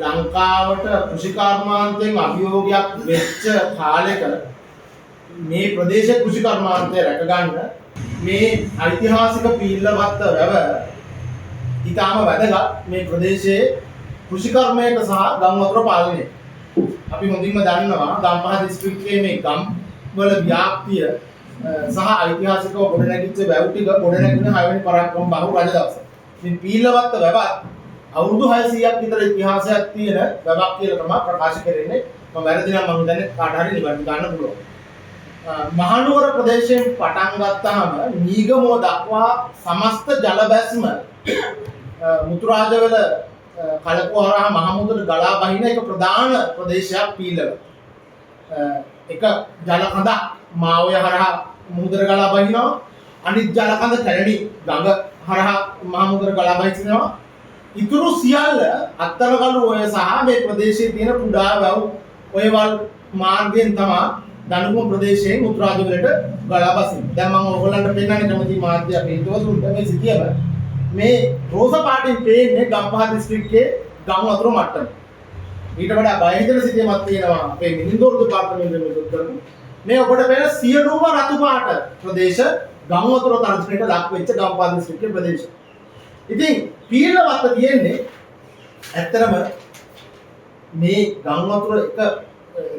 ලංකාවට කෘෂිකර්මාන්තයෙන් අභියෝගයක් වෙච්ච කාලෙක මේ ප්‍රදේශ කෘෂිකර්මාන්තය රැකගන්න මේ ඓතිහාසික පීල්ලවත්ත වැව ඊටාම වැදගත් මේ ප්‍රදේශයේ කෘෂිකර්මයට සහ ගම් වතුර පාලනය. අපි හොඳින්ම දන්නවා ගම්පහ දිස්ත්‍රික්කයේ මේ ගම් වල ව්‍යාප්තිය සහ ඓතිහාසිකව ගොඩනැගිච්ච වැව් ටික ගොඩනැගුණ 6 වෙනි පරාක්‍රම බහුව රජදවස. ඉතින් පීල්ලවත්ත වැවත් අවුරුදු 600ක් විතර ඉතිහාසයක් තියෙන වැවක් කියලා තමයි ප්‍රකාශ කරන්නේ. මම වැරදි නම් මම හිතන්නේ කාට හරි නිවැරදි ගන්න පුළුවන්. මහනුවර ප්‍රදේශයෙන් පටන් ගත්තාම නීගමෝ දක්වා සමස්ත ජල බැස්ම මුතුරාජවල කලකෝහරා මහමුදට ගලා බහින එක ප්‍රධාන ප්‍රදේශයක් පීල්ලව. එක ජල කඳක් මාවය හරහා මුහුදට ගලා බහිනවා. අනිත් ජල කඳ කැලණි ගඟ හරහා මහමුදට ගලා බහිනවා. ඉතුරු සියල්ල අත්තරගලු ඔය සහ මේ ප්‍රදේශයේ තියෙන කුඩා වැව් ඔයවල් මාර්ගයෙන් තමයි දනුගම ප්‍රදේශයෙන් මුතුරාජවලට ගලා බසින්නේ. දැන් මම ඔයගොල්ලන්ට පෙන්නන්න කැමති මාධ්‍ය අපේ හිතවතුන්ට මේ සිටියම මේ රෝස පාටින් පේන්නේ ගම්පහ දිස්ත්‍රික්කයේ ගම් වතුර මට්ටම. ඊට වඩා බය හිතෙන සිටියමක් තියෙනවා අපේ මිනිඳුරු දෙපාර්තමේන්තුවේ මෙතන කරමු. මේ ඔබට පේන සියලුම රතු පාට ප්‍රදේශ ගම් වතුර තරජනයට ලක් වෙච්ච ගම්පහ දිස්ත්‍රික්කයේ ප්‍රදේශ. ඉතින් පීල්ලවත්ත තියෙන්නේ ඇත්තරම මේ ගම් වතුර එක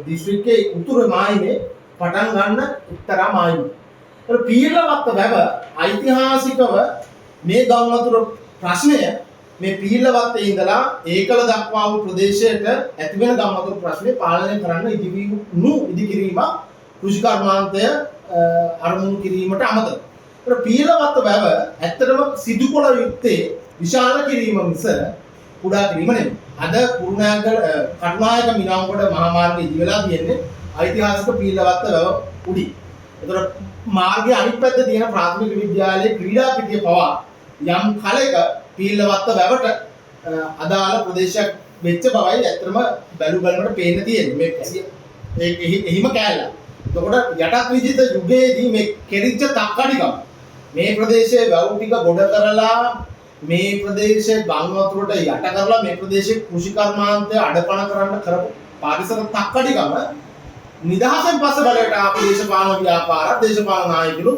දිස්ත්‍රික්කයේ උතුරු මායිමේ පටන් ගන්න එක්තරා මායිමක්. ඒක පීල්ලවත්ත වැව ඓතිහාසිකව මේ ගම් වතුර ප්‍රශ්නය මේ පීල්ලවත්තේ ඉඳලා ඒකල දක්වා වූ ප්‍රදේශයට ඇති වෙන ගම් වතුර ප්‍රශ්නේ පාලනය කරන්න ඉදිකිරීම කෘෂිකර්මාන්තය අරමුණු කිරීමට අමතක. ඒක පීල්ලවත්ත වැව ඇත්තටම සිදු කළ යුත්තේ විශාල කිරීම මිස කුඩා කිරීම නෙමෙයි. අද කුරුණෑගල කටුනායක මිනාම්ගොඩ මහා මාර්ගයේ ඉදිරියලා තියෙන්නේ ඓතිහාසික පීල්ලවත්ත වැව උඩින්. ඒතර මාර්ගයේ අනිත් පැත්තේ තියෙන ප්‍රාථමික විද්‍යාලයේ ක්‍රීඩා පිටිය පවා යම් කලයක පීල්ලවත්ත වැවට අදාළ ප්‍රදේශයක් වෙච්ච බවයි ඇත්තටම බැලු බලනකොට පේන්න තියෙන්නේ. මේ එහිම කෑල්ල. එතකොට යටත් විජිත යුගයේදී මේ කෙරිච්ච තක්කඩිකම මේ ප්‍රදේශයේ වැව් ටික ගොඩ කරලා මේ ප්‍රදේශයේ ගම් වතුරට යට කරලා මේ ප්‍රදේශයේ කෘෂිකර්මාන්තය අඩපණ කරන්න කරපු පාරිසර තක්කඩිකම නිදහසෙන් පස්සේ බලයට ආපු දේශපාලන ව්‍යාපාර දේශපාලන නායකයෝ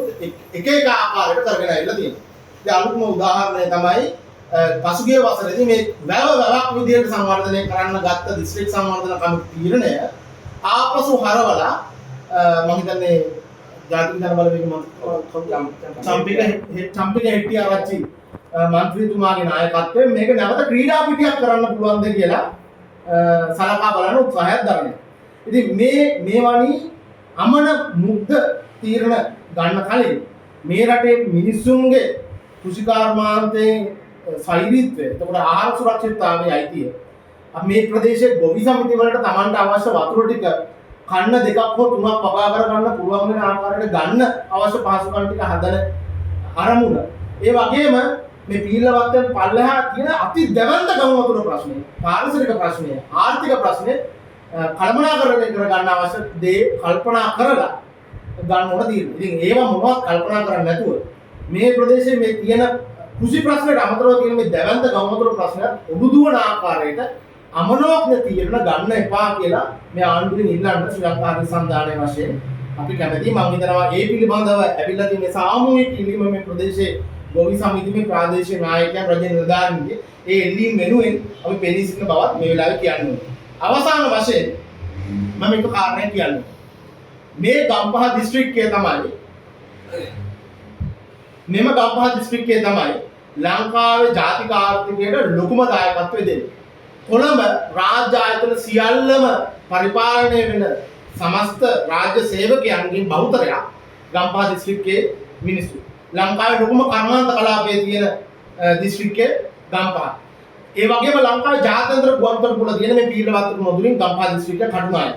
එක එක ආකාරයකට කරගෙන ඇවිල්ලා තියෙනවා. ඒ අලුත්ම උදාහරණය තමයි පසුගිය වසරේදී මේ වැවක් විදියට සංවර්ධනය කරන්න ගත්ත දිස්ත්‍රික් සංවර්ධන කමිටු තීරණය ආපසු හරවලා මම හිතන්නේ ජාතික ජන බලවේග චම්පික හෙට්ටිආරච්චි මන්ත්‍රීතුමාගේ නායකත්වයෙන් මේක නැවත ක්‍රීඩා පිටියක් කරන්න පුළුවන්ද කියලා සලකා බලන උත්සාහයක් දරනවා. ඉතින් මේ වනි අමන මුග්ධ තීරණ ගන්න කලින් මේ රටේ මිනිස්සුන්ගේ කෘෂිකර්මාන්තයේ සෛරීත්වය, එතකොට ආහාර සුරක්ෂිතතාවයේ අයිතිය, මේ ප්‍රදේශයේ ගොවි සමිති වලට Tamanට අවශ්‍ය වතුර ටික කන්න දෙකක් හෝ තුනක් පපා කර ගන්න පුළුවන් වෙන ආකාරයට ගන්න අවශ්‍ය පහසුකම් ටික හදන අරමුණ. ඒ වගේම මේ පීල්ලවත්තෙන් පල්ලෙහා තියෙන අති දැවැන්ත ගම් වතුර ප්‍රශ්නය, පාරිසරික ප්‍රශ්නය, ආර්ථික ප්‍රශ්නය කල්පනාකරණය කර ගන්න අවශ්‍ය දේ කල්පනා කරලා ගන්න ඕන තියෙනවා. ඉතින් ඒවා මොනවද කල්පනා කරන්නේ නැතුව මේ ප්‍රදේශයේ මේ තියෙන කෘෂි ප්‍රශ්නයට අමතරව තියෙන මේ දැවැන්ත ගම් වතුර ප්‍රශ්නය උඩුදුවන ආකාරයට අමනෝඥ තීරණ ගන්න එපා කියලා මේ ආණ්ඩුවෙන් ඉල්ලන්න ශ්‍රී ලංකා අධිසන්ධානයේ වශයෙන් අපි කැමැතියි. මම හිතනවා ඒ පිළිබඳව ඇවිල්ලා තියෙන සාමූහික ඉල්ලීම මේ ප්‍රදේශයේ ගොවි සමිතියේ ප්‍රාදේශීය නායකයන් රජ නිලධාරීන්ගේ ඒ ඉල්ලීම් වෙනුවෙන් අපි පෙනී සිටින බවත් මේ වෙලාවේ කියන්න ඕනේ. අවසාන වශයෙන් මම එක කාරණයක් කියන්නම්. මේ ගම්පහ දිස්ත්‍රික්කය තමයි ලංකාවේ ජාතික ආර්ථිකයට ලොකුම දායකත්වය දෙන්නේ. කොළඹ රාජ්‍ය ආයතන සියල්ලම පරිපාලනය වෙන සමස්ත රාජ්‍ය සේවකයන්ගෙන් බහුතරයක් ගම්පහ දිස්ත්‍රික්කයේ මිනිස්සු. ලංකාවේ ලොකුම කර්මාන්ත කලාපයේ තියෙන දිස්ත්‍රික්කය ගම්පහ. ඒ වගේම ලංකාවේ ජාත්‍යන්තර ගුවන්තොටුපළ තියෙන මේ පීල්ලවත්ත මොදුලින් ගම්පහ දිස්ත්‍රික්කය කටුනායක.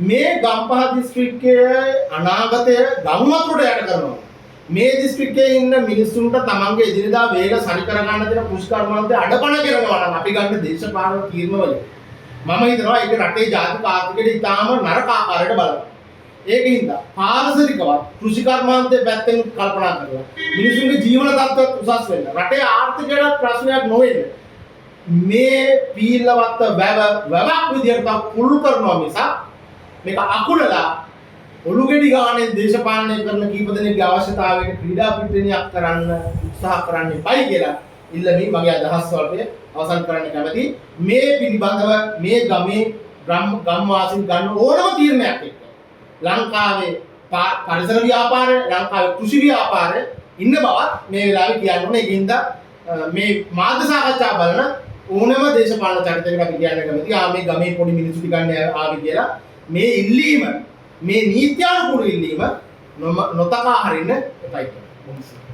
මේ ගම්පහ දිස්ත්‍රික්කයේ අනාගතය ගම් වතුරට යට කරනවා. මේ දිස්ත්‍රික්කයේ ඉන්න මිනිස්සුන්ට තමන්ගේ එදිනෙදා වේග සරි කර ගන්න දෙන කෘෂිකර්මාන්තය අඩපණ කරනවා නම් අපි ගන්න දේශපාලන තීරණවල මම හිතනවා ඒක රටේ ජාතික ආර්ථිකයට ඉතාම නරක ආකාරයට බලනවා. ඒකින්ද පාරිසරිකව කෘෂිකර්මාන්තයේ පැත්තෙන් කල්පනා කරලා මිනිසුන්ගේ ජීවන තත්ත්වය උසස් වෙන්න රටේ ආර්ථිකයට ප්‍රශ්නයක් නොවෙන්න මේ පීලවත් වැවක් විදියට පුල් කරනවා මිසක් මේක අකුලලා ඔලු ගෙඩි ගානේ දේශපාලනය කරන කීප දෙනෙක්ගේ අවශ්‍යතාවයට ක්‍රීඩා පිටුනියක් කරන්න උත්සාහ කරන්න එපයි කියලා ඉල්ලමි මගේ අදහස් වලට අවසන් කරන්න කැමති. මේ පිළිබඳව මේ ගමේ ගම්වාසීන් ගන්න ඕනම තීරණයක් එක්ක ලංකාවේ පරිසර ව්‍යාපාරය ලංකාවේ කෘෂි ව්‍යාපාරය ඉන්න බවත් මේ වෙලාවේ කියන්න ඕනේ. ඒකින්ද මේ මාධ්‍ය සාකච්ඡා බලන ඕනම දේශපාලන චරිතයකට අපි කියන්න කැමති මේ ගමේ පොඩි මිනිස්සු ටිකක් ආවි කියලා මේ ඉල්ලීම මේ නීත්‍යානුකූල ඉල්ලීම නොතකා හරින්න එපයි කියලා.